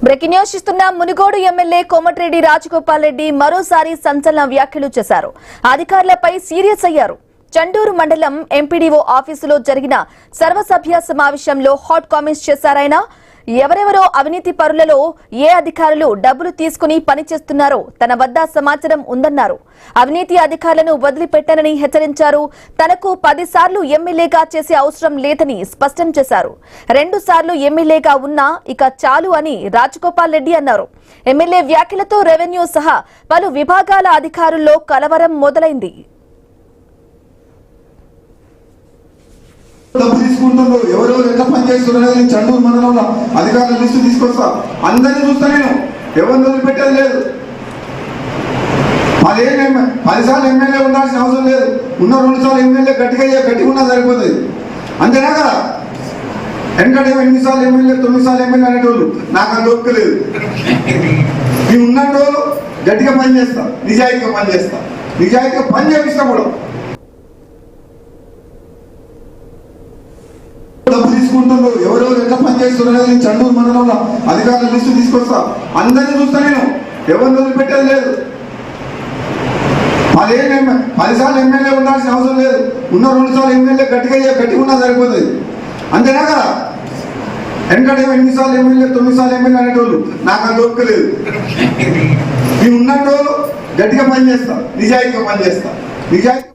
Breaking news ఇస్తున్న Munugode MLA Komatireddy Rajagopal Reddy మరోసారి సంచలన వ్యాఖ్యలు చేశారు. అధికారులపై సీరియస్ అయ్యారు. చండూరు మండలం ఎంపీడీఓ ఆఫీసులో జరిగిన సర్వసభ్య సమావేశంలో హాట్ కామెంట్స్ చేశారాయన. ఎవరెవరో అవినీతి పరులలో ఏ అధికారులు డబ్బులు తీసుకుని పనిచేస్తున్నారో తన వద్ద సమాచారం ఉందన్నారు. అవినీతి అధికారులను వదిలిపెట్టానని హెచ్చరించారు. తనకు 10 సార్లు ఎమ్మెల్యేగా చేసే అవసరం లేదని స్పష్టం చేశారు. 2 సార్లు ఎమ్మెల్యేగా ఉన్నా ఇక చాలు అని రాజగోపాల్ రెడ్డి అన్నారు. ఎమ్మెల్యే వ్యాఖ్యలతో రెవెన్యూ సహా పలు విభాగాల అధికారుల్లో కలవరం మొదలైంది. డబ్బు తీసుకుంటుండ్రు, ఎవరెవరు ఎంత పని చేస్తున్నారు చండూరు మండలంలో అధికారుల లిస్టు తీసుకొస్తా. అందరినీ చూస్తా, నేను ఎవరిని వదిలిపెట్టేది లేదు. అదేం 10 సార్లు ఎమ్మెల్యే ఉండాల్సిన అవసరం లేదు. ఉన్న 2 సార్లు ఎమ్మెల్యే గట్టిగా ఉన్నా సరిపోతుంది. అంతేనా కదా? ఎందుకంటే 8 సార్లు ఎమ్మెల్యే 9 సార్లు ఎమ్మెల్యే అనేటోళ్ళు నాకు అంత ఓపిక లేదు. నేను ఉన్నటోళ్ళు గట్టిగా పని చేస్తా, నిజాయితీగా పని చేస్తా, నిజాయితీగా పని చేపిస్తా కూడా. డబ్బు తీసుకుంటుండ్రు, ఎవరెవరు ఎంత పని చేస్తున్నారు చండూరు మండలంలో అధికారుల లిస్టు తీసుకొస్తా. అందరినీ చూస్తా, నేను ఎవరిని వదిలిపెట్టేది లేదు. అదేం 10 సార్లు ఎమ్మెల్యే ఉండాల్సిన అవసరం లేదు. ఉన్న 2 సార్లు ఎమ్మెల్యే గట్టిగా ఉన్నా సరిపోతుంది. అంతేనా కదా? ఎందుకంటే 8 సార్లు ఎమ్మెల్యే 9 సార్లు ఎమ్మెల్యే అనేటోళ్ళు నాకు అంత ఓపిక లేదు. నేను ఉన్నటోళ్ళు గట్టిగా పని చేస్తా, నిజాయితీగా పని చేస్తా, నిజాయితీ